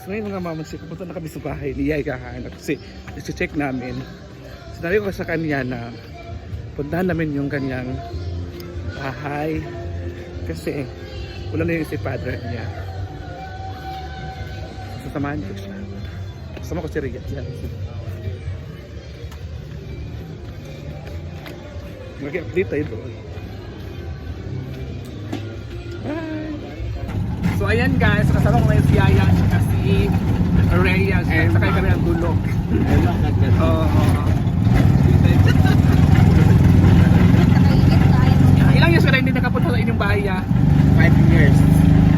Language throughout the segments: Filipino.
So ngayon mga mamansi, pupunta na kami sa bahay ni Yaya kasi isi-check namin. Sinabi ko sa kanya na puntahan namin yung kanyang bahay kasi wala na yung si padre niya. Sasamahan ko siya. Kasama ko si Rhea. Mag-update tayo doon. Bye! So ayan guys, kasama ko ngayon si Yaya at si Rhea. Sakay kami ng dulo. Ilang years ka na hindi nakapunta sa inyong bahay? 5 years.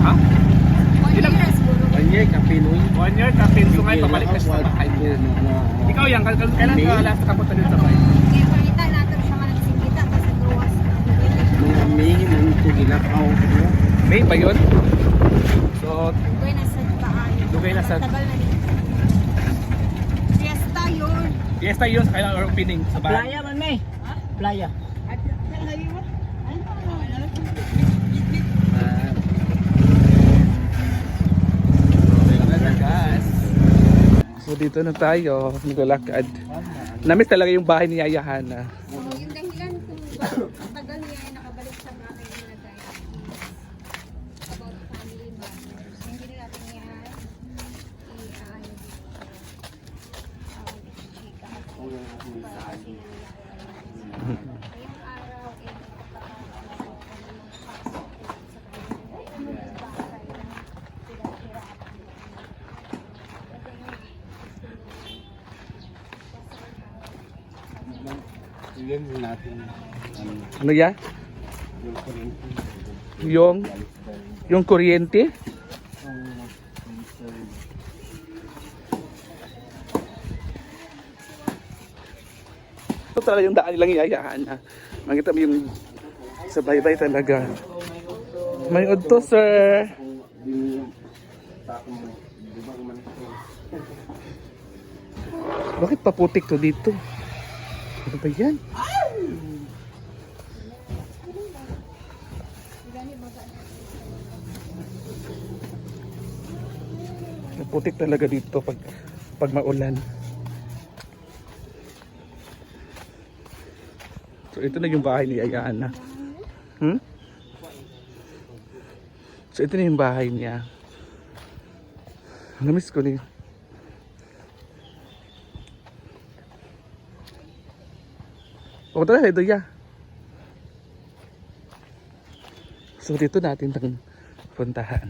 Ha? 1 year siguro. 1 year kapinoy. 1 year kapin. So ngayon pabalik na siya sa bahay niya. Ikaw yan, kailan ka last nakapunta dito sa bahay? Kaya pangita natin siya managsikita kasi gawas. Mga May nito ginakaw. May ba yun? So, Dugay na sa bahay. Dugay na sa... Tagal na din. Fiesta yun. Fiesta yun sa kailang opening sa bahay. Playa man may. Playa. So dito na tayo, naglalakad. Namiss talaga yung bahay ni Yaya Hana. So, yung dahilan kung tagal niya ay nakabalik sa bahay nila dahil about family matters. Hindi na natin yan i-ano chika at para sila ngayong araw ay Ilan natin Ano yan? yung kuryente. Yung kuryente? Ito talaga yung daan nilang Yaya Hana. Makita mo yung sa baybay talaga. May udto sir. Bakit paputik to dito? Ano ba yan? Putik talaga dito pag maulan. So ito na yung bahay ni Yaya Hana. So ito na yung bahay niya. Namiss ko ni. Pumunta na ito ya. So dito natin tang puntahan.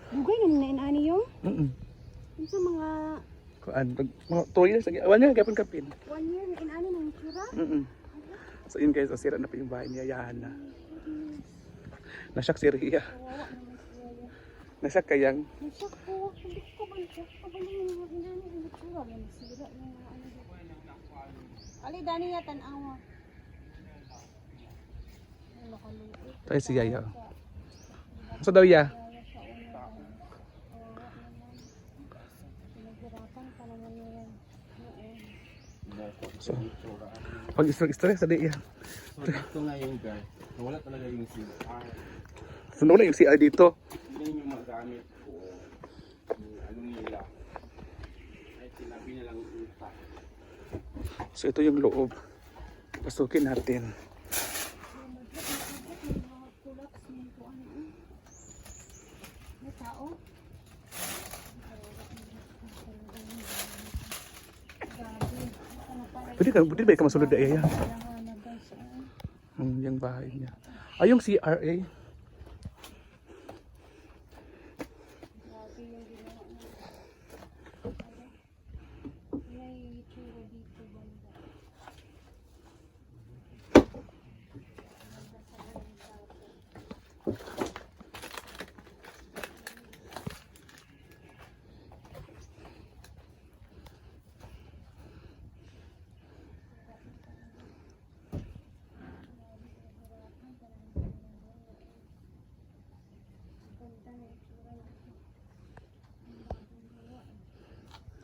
Dugay naman na inani yung? Yung sa mga Kuan, mga 2 years lagi. 1 year gapon kapin. 1 year na inani ng tsura? So yun guys, sira na pa yung bahay ni Yaya Hana. Nasyak si Rhea. Nasyak kayang. Nasyak po. Hindi ko ba siya? Kabalo yung mga inani ng tsura. May masira yung mga ano. Ali, dani yatan awa. Tayo si Yaya. So daw ya. So, pag stress sa diya. Ito nga yung guard. Wala talaga yung CR. So wala yung CR dito. Yan yung magamit ko. Ano nila. Ay sinabi nilang utak. So ito yung loob. Pasukin natin. Pwede ba ikaw masulod na iya? Yung bahay niya. Ay, yung CRA.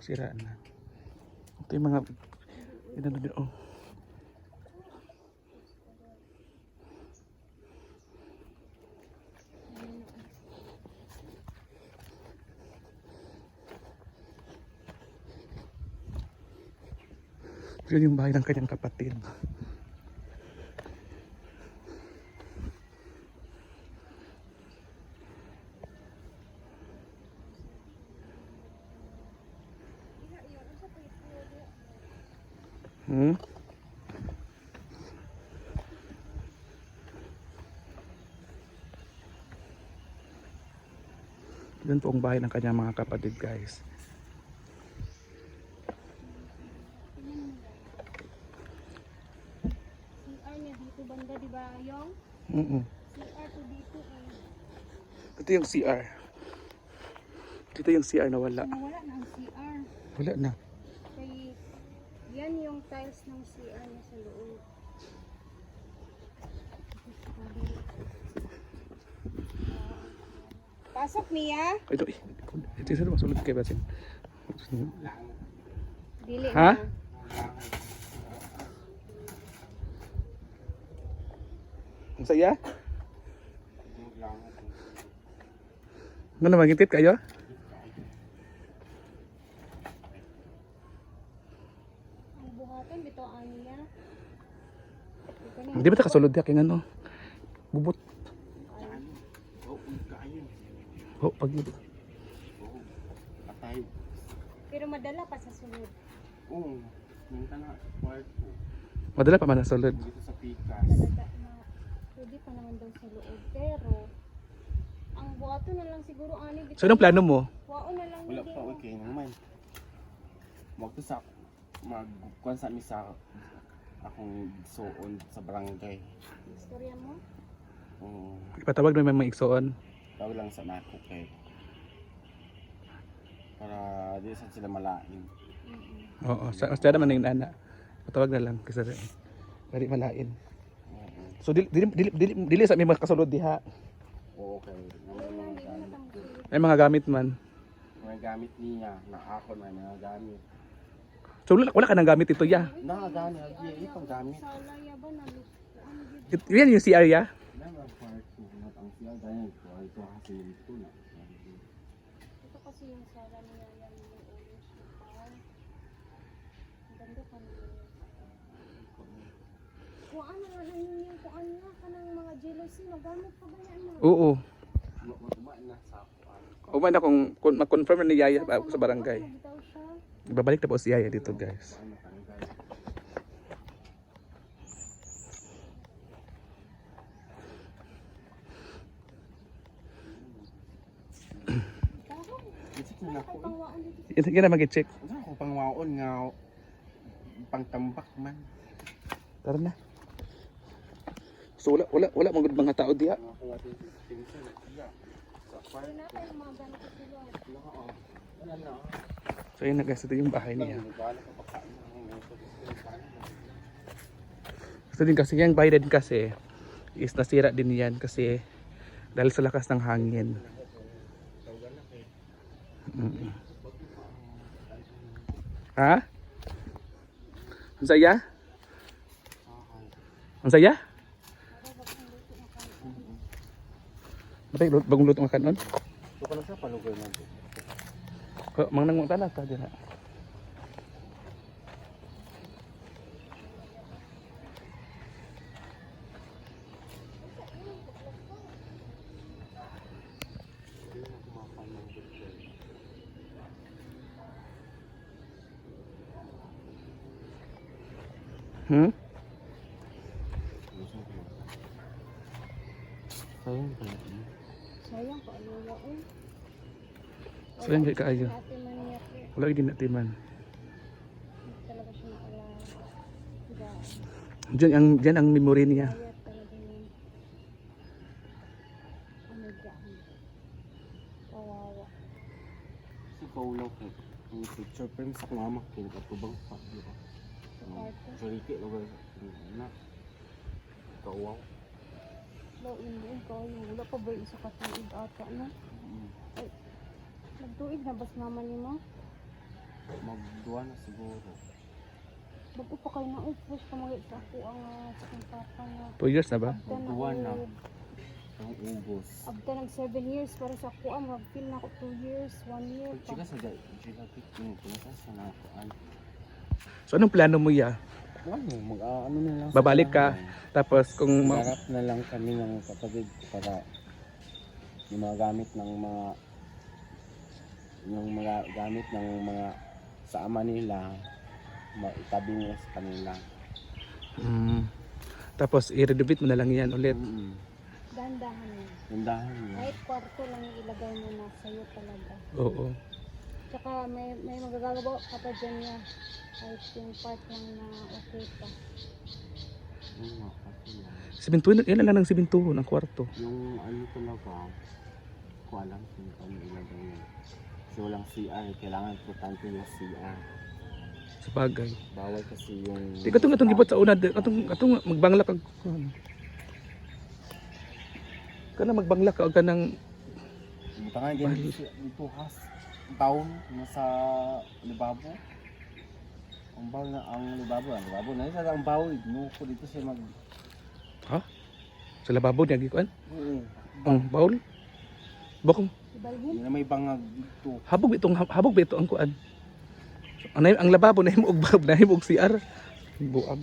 Siraan na. Ito yung mga inano din. Oh. Yun yung bahay ng kanyang kapatid. Hmm? Yun po ang bahay ng kanyang mga kapatid, guys. CR niya dito banda, di ba, yung? CR to dito eh. Ito yung CR. Ito yung CR na wala. Wala na ang CR. Wala na. Kaya yan yung tiles ng CR niya sa loob. Pasok, Mia. Ito eh. Ito yung masulod kay Basin. Dili Ha? na. Ang saya? Yung lang. Ano naman, gitip kayo? Ang buhatan, bito niya. Hindi ba ito kasulod ya? Kaya ano? Bubot. Oo, kayo. Oh, pag Oo, patay. Pero madala pa sa sunod. Oo, minta na kwarto. madala pa man ang sulod. Dito sa Pikas. Talaga na pwede pa naman daw sa loob. Pero ang buhato na lang siguro ani. So, anong plano mo? Wao na lang Wala hindi pa, mo. okay naman. Magto sa magkuhan sa misa akong suon sa barangay. Istorya mo? Oo, Ipatawag na may mga igsoon. tawag lang sa nako kay para di sa sila malain. Oo, sa naman yung nana. Patawag na lang kasi dali malain. Oo, So dili sa may mga kasulod diha. oo kay Wala, hindi mo natangkil. May mga gamit man. mga gamit niya na ako na mga gamit. So wala ka nang gamit ito ya. Nakagani, agi itong gamit. Sa laya ba na ano Yan yung CR ya. Dahil part 2 na ang siya dahil ko ay ito kasi ito na. ito kasi yung sala niya yan yung orange na pao. Ang ganda pa nila. Kung ano nga lang yung kung ano nga ka ng mga jealousy, magamit pa ba yan na? Oo. Matumaan na sa kuan. Uman na kung ma-confirm na ni Yaya sa barangay. Bitaw siya. Babalik na po si Yaya dito, guys. Ano tanggal. Isip na ako. Pangwaan dito. Yan na mag-check. Ano ako pangwaon nga pangtambak man. Tara na. So wala mga tao diha. Mga kawati tingin na. Sa part. Wala tayo mga ganito sila. Oo. Wala na. So yun na guys, ito yung bahay niya. Nagwala ka pa kain ng Gusto din kasi yung bahay din kasi is nasira din yan kasi dahil sa lakas ng hangin. Ha? Ang saya? Ang saya? Batay, bagong luto nga kanon? So kung sa palugoy man to. Mang nang tanah ta dira. Hmm? Sayang pala. Sayang pa ano yun. So yan kay kaayo. Ate man niya po. Wala din natiman. Talaga siya nakala. Diba? Diyan ang memory niya. Kaya talaga yun. Ano dyan? Kawawa. Si Paulo ko. Ang picture frame sa mama ko katubang pa di ba? Kwarto. Sariki lo ba na. Kawaw. Low in din ko. Wala pa ba isa katuig ata na? Ay. Nagtuig na bas naman ni mo? Magduwa na siguro. Bago pa kayo na-upos ka mga isa ko ang sa kong papa na. 2 years na ba? Magduwa na. Ang ubos. After ng 7 years, para sa ako ang mag-feel na ako 2 years, 1 year. Pagchika sa dahil, chika pikin, pinasa sa nakuan. So anong plano mo ya? Ano, ano na lang. Babalik ka? Tapos kung Magharap na lang kami ng kapatid para yung mga gamit ng mga sa ama nila maitabi nila sa kanila. Tapos i-renovate mo na lang yan ulit. Dandahan mo. Gandahan niya. Kahit kwarto lang yung ilagay mo na sa'yo talaga. Oo. Tsaka may magagawa ka pa dyan niya. Kahit yung part lang na okay pa. Simentuhin, yan lang ng simentuhon ang kwarto. Yung ano talaga, ko alam kung ano ilagay niya. Kasi walang CR, kailangan importante yung CR. Sa bagay. Bawal kasi yung... Di katong gibot sa una, katong magbangla kag kana magbangla ka og kanang Buta nga dito has taon nasa libabo. Ang bawo na ang libabo na isa ang bawo no ko dito siya mag ha? Sa lababo niya gikuan? Oo. Ang bawl? Bokong Ibalhin? Na may bangag dito. habog ba ito ang kuan? Ang lababo na himo og bab na himo og CR. Buam.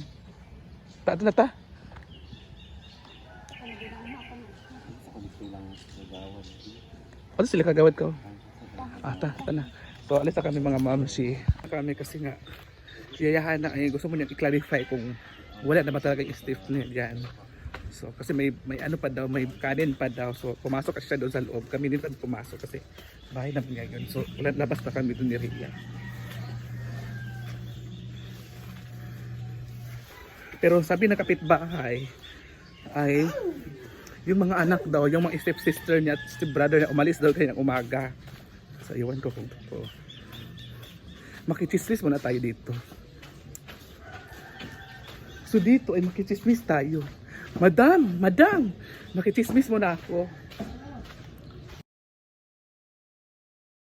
Ta na ta. Ano ginama ako na? Sa kanito lang sa gawad. Ano sila kagawad ko? Ta na. So alis na kami mga mamsi. Kami kasi nga siyayahan na ay gusto mo niyang i-clarify kung wala na ba talaga yung stiff niya diyan. So kasi may ano pa daw, may kanin pa daw. So pumasok kasi siya doon sa loob. Kami din pumasok kasi bahay namin ngayon. So labas na kami doon ni Ria. Pero sabi ng kapitbahay ay yung mga anak daw, yung mga step sister niya at step brother niya umalis daw kayo ng umaga. So iwan ko kung totoo. Makichismis muna tayo dito. So dito ay makichismis tayo. Madam, makichismis muna ako.